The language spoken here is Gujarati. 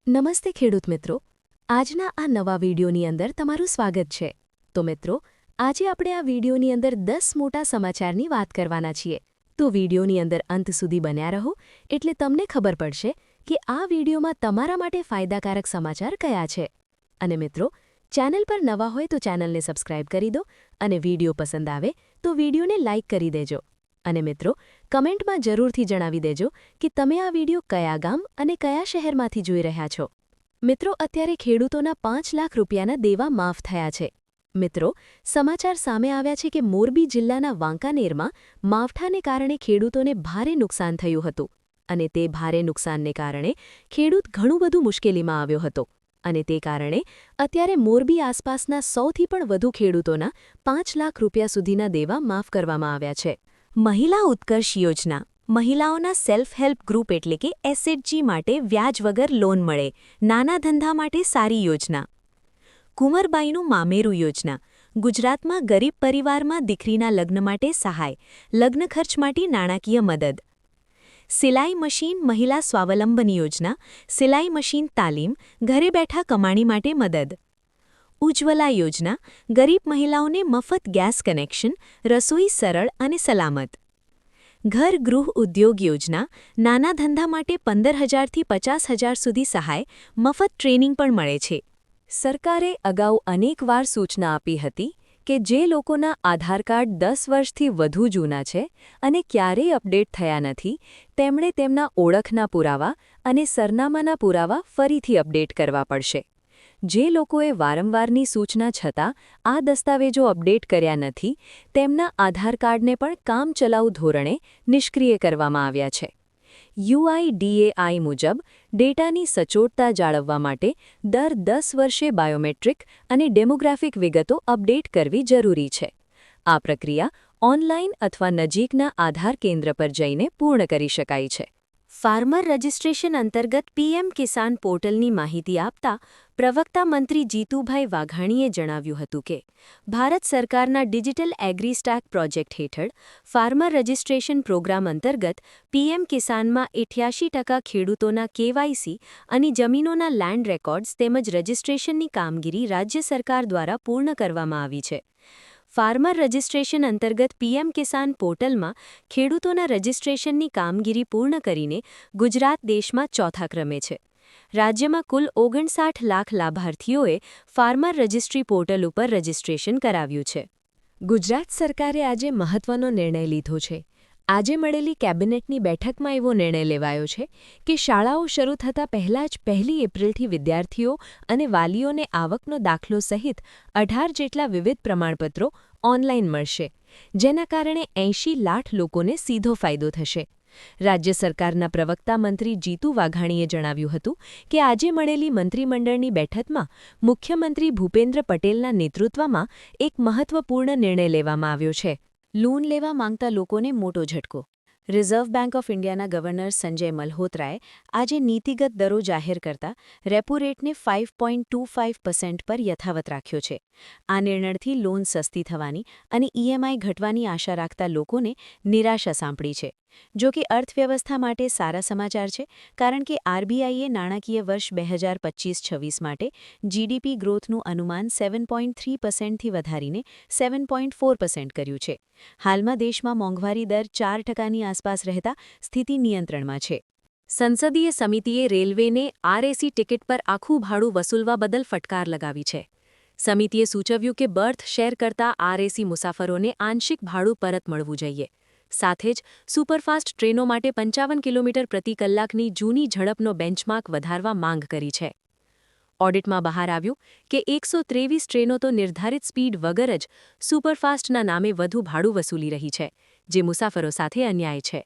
નમસ્તે ખેડૂત મિત્રો, આજના આ નવા વિડીયોની અંદર તમારું સ્વાગત છે। તો મિત્રો, આજે આપણે આ વિડીયોની અંદર 10 મોટા સમાચારની વાત કરવાના છીએ। તો વિડીયોની અંદર અંત સુધી બન્યા રહો એટલે તમને ખબર પડશે કે આ વિડીયોમાં તમારા માટે ફાયદાકારક સમાચાર કયા છે। અને મિત્રો, ચેનલ પર નવા હોય તો ચેનલને સબસ્ક્રાઇબ કરી દો અને વિડીયો પસંદ આવે તો વિડીયોને લાઇક કરી દેજો। અને મિત્રો, કમેન્ટમાં જરૂરથી જણાવી દેજો કે તમે આ વિડીયો કયા ગામ અને કયા શહેરમાંથી જોઈ રહ્યા છો। મિત્રો, અત્યારે ખેડૂતોના 5 લાખ રૂપિયાના દેવા માફ થયા છે। મિત્રો, સમાચાર સામે આવ્યા છે કે મોરબી જિલ્લાના વાંકાનેરમાં માવઠાને કારણે ખેડૂતોને ભારે નુકસાન થયું હતું અને તે ભારે નુકસાનને કારણે ખેડૂત ઘણું બધું મુશ્કેલીમાં આવ્યો હતો અને તે કારણે અત્યારે મોરબી આસપાસના 100થી પણ વધુ ખેડૂતોના 5 લાખ રૂપિયા સુધીના દેવા માફ કરવામાં આવ્યા છે। મહિલા ઉત્કર્ષ યોજના મહિલાઓના સેલ્ફ હેલ્પ ગ્રુપ એટલે કે એસએચજી માટે વ્યાજ વગર લોન મળે, નાના ધંધા માટે સારી યોજના। કુંવરબાઈનું મામેરું યોજના ગુજરાતમાં ગરીબ પરિવારમાં દીકરીના લગ્ન માટે સહાય, લગ્ન ખર્ચ માટે નાણાકીય મદદ। સિલાઈ મશીન મહિલા સ્વાવલંબન યોજના સિલાઈ મશીન તાલીમ, ઘરે બેઠા કમાણી માટે મદદ। ઉજ્જવલા યોજના ગરીબ મહિલાઓને મફત ગેસ કનેક્શન, રસોઈ સરળ અને સલામત। ઘર ગૃહ ઉદ્યોગ યોજના નાના ધંધા માટે 15,000થી 50,000 સુધી સહાય, મફત ટ્રેનિંગ પણ મળે છે। સરકારે અગાઉ અનેકવાર સૂચના આપી હતી કે જે લોકોના આધાર કાર્ડ 10 વર્ષથી વધુ જૂના છે અને ક્યારેય અપડેટ થયા નથી, તેમણે તેમના ઓળખના પુરાવા અને સરનામાના પુરાવા ફરીથી અપડેટ કરવા પડશે। જે લોકોએ વારંવારની સૂચના છતાં આ દસ્તાવેજો અપડેટ કર્યા નથી, તેમના આધાર કાર્ડને પણ કામચલાઉ ધોરણે નિષ્ક્રિય કરવામાં આવ્યા છે। યુઆઈડીએઆઈ મુજબ ડેટાની સચોટતા જાળવવા માટે દર 10 વર્ષે બાયોમેટ્રિક અને ડેમોગ્રાફિક વિગતો અપડેટ કરવી જરૂરી છે। આ પ્રક્રિયા ઓનલાઈન અથવા નજીકના આધાર કેન્દ્ર પર જઈને પૂર્ણ કરી શકાય છે। ફાર્મર રજિસ્ટ્રેશન અંતર્ગત પીએમ કિસાન પોર્ટલની માહિતી આપતા પ્રવક્તા મંત્રી જીતુભાઈ વાઘાણીએ જણાવ્યું હતું કે ભારત સરકારના ડિજિટલ એગ્રીસ્ટેક પ્રોજેક્ટ હેઠળ ફાર્મર રજિસ્ટ્રેશન પ્રોગ્રામ અંતર્ગત પીએમ કિસાનમાં 88% ખેડૂતોના કેવાયસી અને જમીનોના લેન્ડ રેકોર્ડ્સ તેમજ રજિસ્ટ્રેશનની કામગીરી રાજ્ય સરકાર દ્વારા પૂર્ણ કરવામાં આવી છે। ફાર્મર રજિસ્ટ્રેશન અંતર્ગત પીએમ કિસાન પોર્ટલમાં ખેડૂતોના રજિસ્ટ્રેશનની કામગીરી પૂર્ણ કરીને ગુજરાત દેશમાં ચોથા ક્રમે છે। રાજ્યમાં કુલ 59 લાખ લાભાર્થીઓએ ફાર્મર રજિસ્ટ્રી પોર્ટલ ઉપર રજિસ્ટ્રેશન કરાવ્યું છે। ગુજરાત સરકારે આજે મહત્વનો નિર્ણય લીધો છે। આજે મળેલી કેબિનેટની બેઠકમાં એવો નિર્ણય લેવાયો છે કે શાળાઓ શરૂ થતાં પહેલાં જ 1 એપ્રિલથી વિદ્યાર્થીઓ અને વાલીઓને આવકનો દાખલો સહિત 18 જેટલા વિવિધ પ્રમાણપત્રો ઓનલાઈન મળશે, જેના કારણે 80 લાખ લોકોને સીધો ફાયદો થશે। રાજ્ય સરકારના પ્રવક્તા મંત્રી જીતુ વાઘાણીએ જણાવ્યું હતું કે આજે મળેલી મંત્રીમંડળની બેઠકમાં મુખ્યમંત્રી ભૂપેન્દ્ર પટેલના નેતૃત્વમાં એક મહત્વપૂર્ણ નિર્ણય લેવામાં આવ્યો છે। લોન લેવા માંગતા લોકોને મોટો ઝટકો। રિઝર્વ બેંક ઓફ ઇન્ડિયાના ગવર્નર સંજય મલ્હોત્રાએ આજે નીતિગત દરો જાહેર કરતા રેપો રેટને 5.25% પર યથાવત રાખ્યો છે। આ નિર્ણયથી લોન સસ્તી થવાની અને ઈએમઆઈ ઘટવાની આશા રાખતા લોકોને નિરાશા સાંપડી છે। જો કે અર્થવ્યવસ્થા માટે સારા સમાચાર છે, કારણ કે આરબીઆઈએ નાણાકીય વર્ષ 2025-26 માટે જીડીપી ગ્રોથનું અનુમાન 7.3%થી વધારીને 7.4% કર્યું છે। હાલમાં દેશમાં મોંઘવારી દર 4%ની આસપાસ રહેતા સ્થિતિ નિયંત્રણમાં છે। સંસદીય સમિતિએ રેલવેને આરએસી ટિકિટ પર આખું ભાડું વસૂલવા બદલ ફટકાર લગાવી છે। સમિતિએ સૂચવ્યું કે બર્થ શેર કરતા આરએસી મુસાફરોને આંશિક ભાડું પરત મળવું જોઈએ। સાથે જ સુપરફાસ્ટ ટ્રેનો માટે 55 કિલોમીટર પ્રતિ કલાકની જૂની ઝડપનો બેન્ચમાર્ક વધારવા માંગ કરી છે। ઓડિટમાં બહાર આવ્યું કે 123 ટ્રેનો તો નિર્ધારિત સ્પીડ વગર જ સુપરફાસ્ટના નામે વધુ ભાડું વસૂલી રહી છે, જે મુસાફરો સાથે અન્યાય છે।